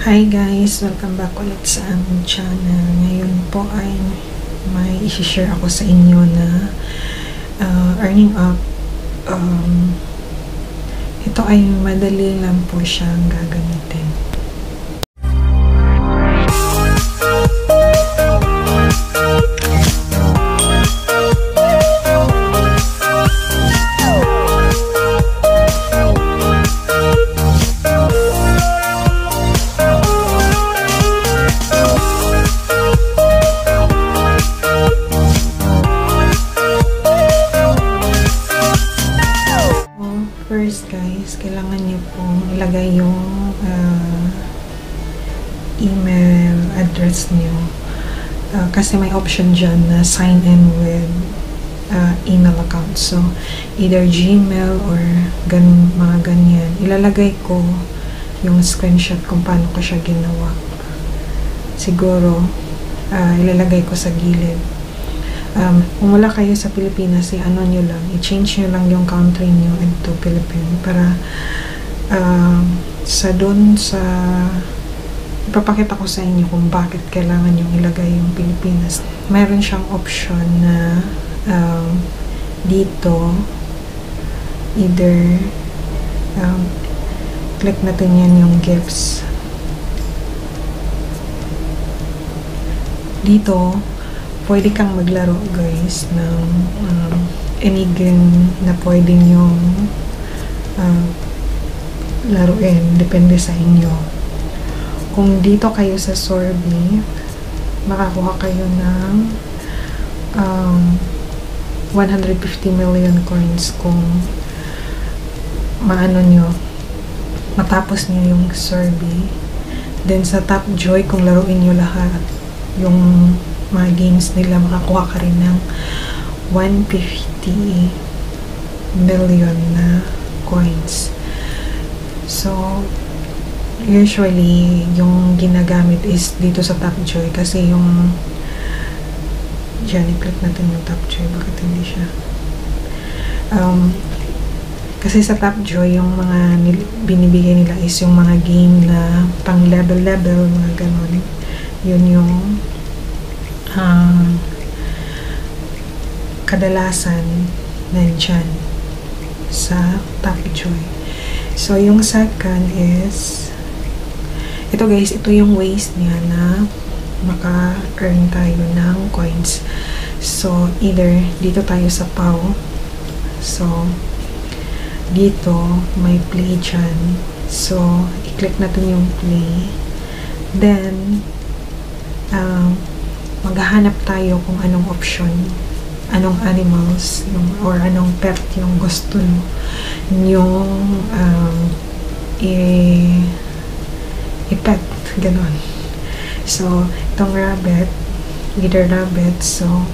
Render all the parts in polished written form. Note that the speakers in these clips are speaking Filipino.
Hi guys! Welcome back ulit sa aming channel. Ngayon po ay may i-share ako sa inyo na earning up. Ito ay madali lang po siyang gagamitin. First guys, kailangan niyo pong ilagay yung email address niyo kasi may option dyan na sign in with email account. So, either Gmail or mga ganyan. Ilalagay ko yung screenshot kung paano ko siya ginawa. Siguro, ilalagay ko sa gilid. Kung wala kayo sa Pilipinas, ano nyo lang, i-change nyo lang yung country nyo into Philippines para ipapakita ko sa inyo kung bakit kailangan yung ilagay yung Pilipinas. Mayroon siyang option na dito, either click natin yan yung gifts. Dito, pwede kang maglaro guys ng any game na pwede nyong laruin, depende sa inyo. Kung dito kayo sa Sorby, makakuha kayo ng 150 million coins kung matapos nyo yung Sorby. Then sa Top Joy, kung laruin nyo lahat yung mga games nila, makakuha ka rin ng 150 million na coins. So, usually, yung ginagamit is dito sa Top Joy kasi yung dyan, i-click natin yung Top Joy. Bakit hindi siya? Kasi sa Top Joy, yung mga binibigay nila is yung mga game na pang level, mga ganon. Yun yung kadalasan nandyan sa Top Joy. So, yung second is ito guys, ito yung ways niya na maka-earn tayo ng coins. So, either dito tayo sa PAW. So, dito may play dyan. So, i-click natin yung play. Then, maghahanap tayo kung anong option, anong animals or anong pet yung gusto yung i-pet, ganon. So, itong rabbit, either rabbit, so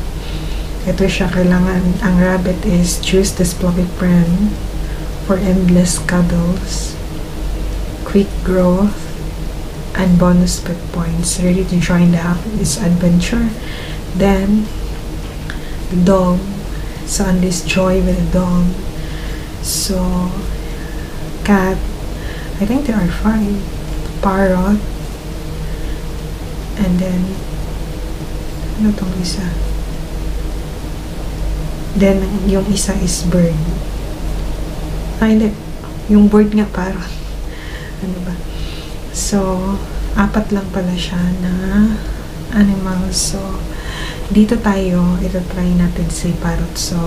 ito siya, kailangan, ang rabbit is choose this fluffy friend for endless cuddles, quick growth, and bonus pet points, ready to join this adventure. Then the dog, so on this joy with the dog. So cat, I think there are 5, parrot, and then ano tong isa, then yung isa is bird. Hindi, yung bird nga parrot. Ano ba? So, 4 lang pala siya na animals. So, dito tayo, ito try natin si parrot. So,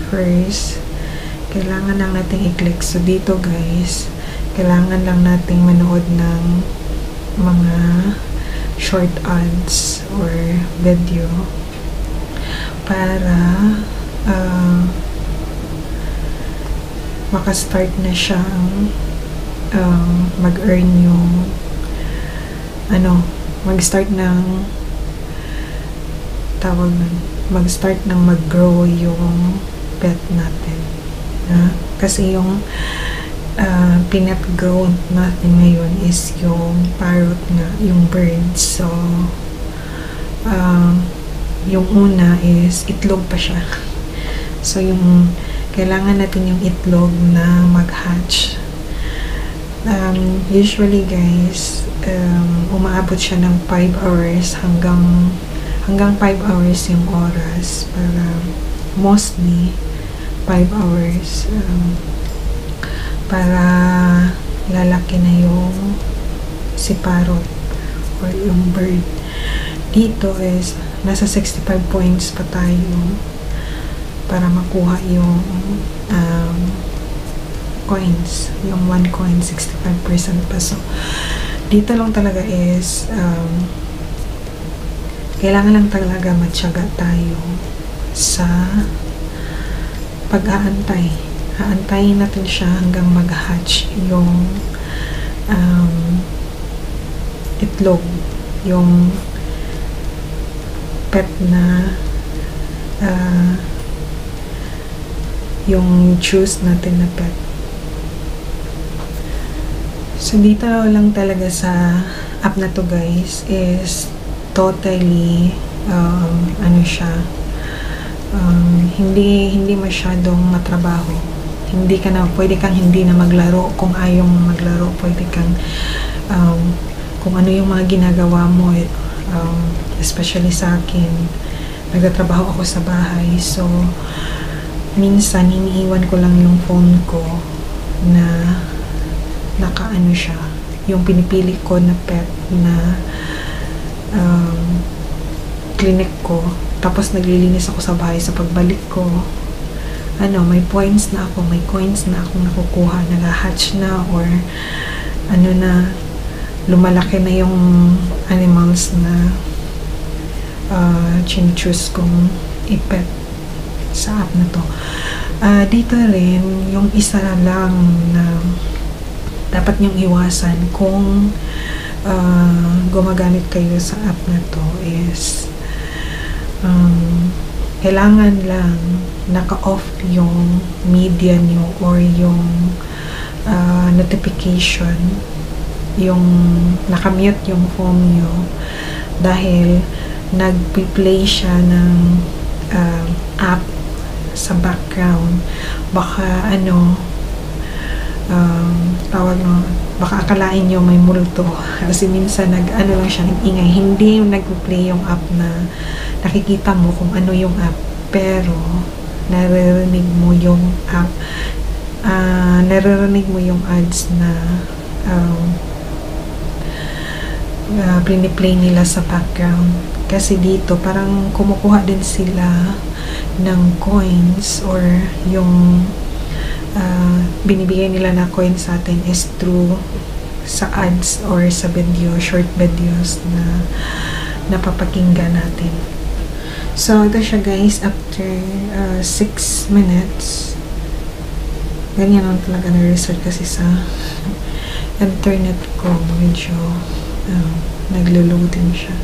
first, kailangan lang natin i-click. So, dito guys, kailangan lang nating manood ng mga short ads or video para maka-start na siyang mag-earn yung mag-start ng mag-start ng mag-grow yung pet natin. Kasi yung pinat grow natin ngayon is yung parrot nga, yung bird. So, yung una is itlog pa siya. So, yung kailangan natin yung itlog na mag-hatch. Usually guys, umaabot siya ng 5 hours hanggang 5 hours yung oras, para mostly 5 hours, para lalaki na yung si parrot or yung bird. Dito is nasa 65 points pa tayo para makuha yung coins, yung 1 coin 65% pa. So dito lang talaga is kailangan lang talaga matyaga tayo sa pag-aantay. Aantayin natin siya hanggang mag-hatch yung itlog, yung pet na yung choose natin na pet. So dito lang talaga sa app na to guys is totally ano siya, hindi masyadong matrabaho. Pwede kang hindi na maglaro. Kung ayaw mo maglaro, pwede kang kung ano yung mga ginagawa mo, especially sa akin, nagtatrabaho ako sa bahay, so minsan iniiwan ko lang yung phone ko na nakaano siya, yung pinipili ko na pet na clinic ko, tapos naglilinis ako sa bahay. Sa pagbalik ko, may points na ako, may coins na akong nakukuha, nag-hatch na, or na lumalaki na yung animals na choose kong ipet sa app na to. Dito rin, yung isa lang na dapat niyong iwasan kung gumagamit kayo sa app na to is kailangan lang naka-off yung media niyo or yung notification, yung naka-mute yung phone niyo, dahil nag-play siya ng app sa background. Baka tawag mo, baka akalain nyo may multo kasi minsan lang siya, nag-ingay, hindi nag-play yung app na nakikita mo kung ano yung app, pero naririnig mo yung app, naririnig mo yung ads na play nila sa background. Kasi dito parang kumukuha din sila ng coins, or yung binibigay nila na coins sa atin is through sa ads or sa video, short videos na napapakinggan natin. So ito siya guys, after 6 minutes, ganyan lang talaga na-research kasi sa internet ko, medyo naglo-loading siya.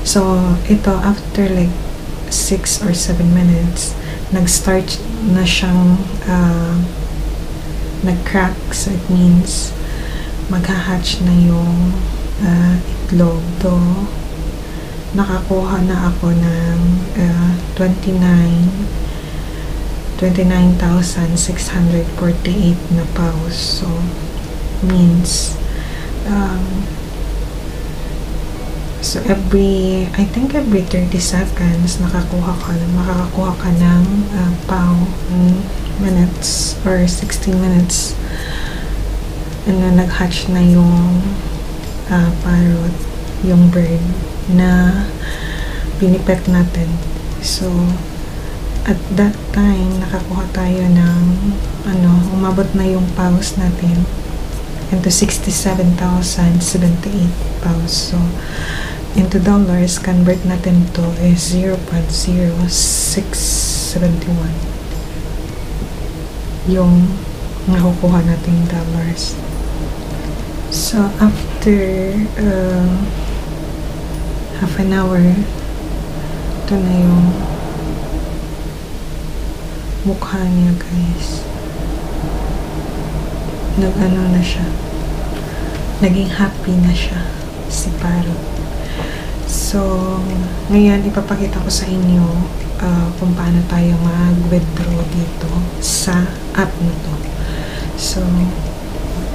So ito, after like 6 or 7 minutes, nag-start na siyang nag-crack. So it means magha-hatch na yung itlog. To nakakuha na ako ng 29,648 na paus. So means so I think every 30 seconds makakakuha ka ng minutes or 16 minutes nag-hatch na yung parrot, yung bird na pinipet natin. So at that time nakakuha tayo ng umabot na yung paus natin into 67,078 paus. So into dollars, convert natin to is 0.0671 yung nakukuha nating dollars. So after half an hour, ito na yung mukha niya guys. Na siya, naging happy na siya si parrot. So ngayon ipapakita ko sa inyo kung paano tayo mag-withdraw dito sa app na to. So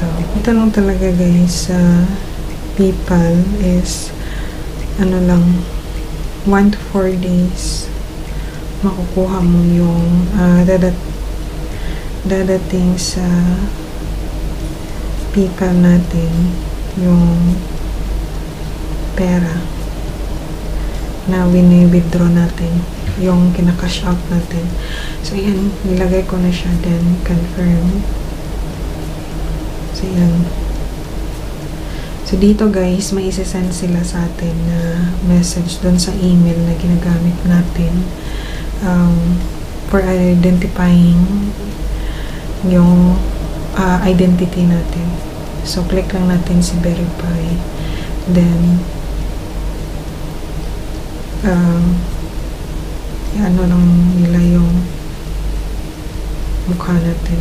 Ito lang talaga guys, sa PayPal is ano lang, 1 to 4 days makukuha mo yung dadating sa PayPal natin yung pera na wini-withdraw natin, yung kinakash out natin. So yan, nilagay ko na siya, then confirm. So yan. So dito guys, may isa-send sila sa atin na message doon sa email na ginagamit natin for identifying yung identity natin. So click lang natin si verify, then ano lang nila yung mukha natin.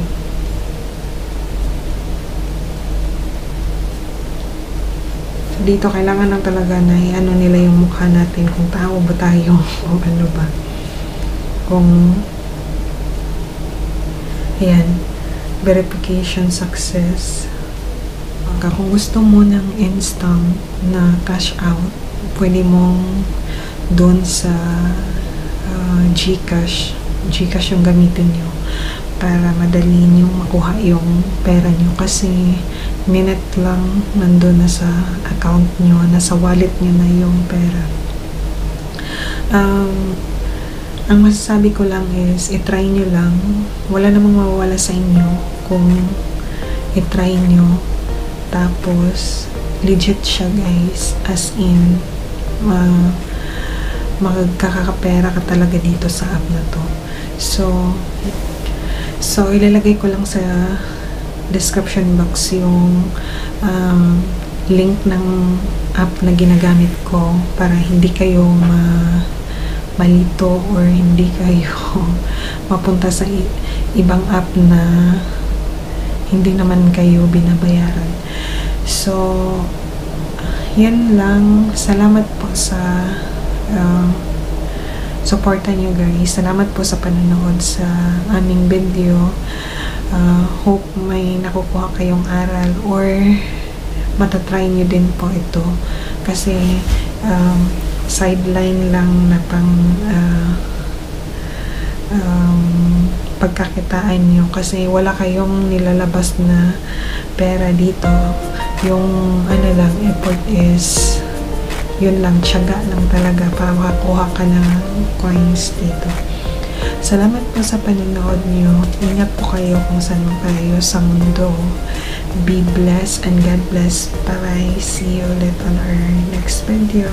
Dito kailangan lang talaga na ano nila yung mukha natin, kung tao ba tayo o ano ba. Kung ayan, verification success. Kung gusto mo ng instant na cash out, pwede mong doon sa GCash yung gamitin nyo para madali nyo makuha yung pera nyo, kasi minute lang nandun na sa account nyo, nasa wallet nyo na yung pera. Ang masasabi ko lang is itry nyo lang, wala namang mawawala sa inyo kung itry nyo, tapos legit siya guys, as in magkakapera ka talaga dito sa app na to. So ilalagay ko lang sa description box yung link ng app na ginagamit ko para hindi kayo malito or hindi kayo mapunta sa ibang app na hindi naman kayo binabayaran. So yan lang. Salamat po sa supportan nyo guys. Salamat po sa panonood sa aming video. Hope may nakukuha kayong aral or matatry nyo din po ito, kasi sideline lang na pang pagkakitaan nyo, kasi wala kayong nilalabas na pera dito. Yung ano lang, effort is yun lang, tiyaga lang talaga para makakuha ka ng coins dito. Salamat po sa panonood nyo. Ingat po kayo kung saan mo kayo sa mundo. Be blessed and God bless. Bye bye. See you ulit on our next video.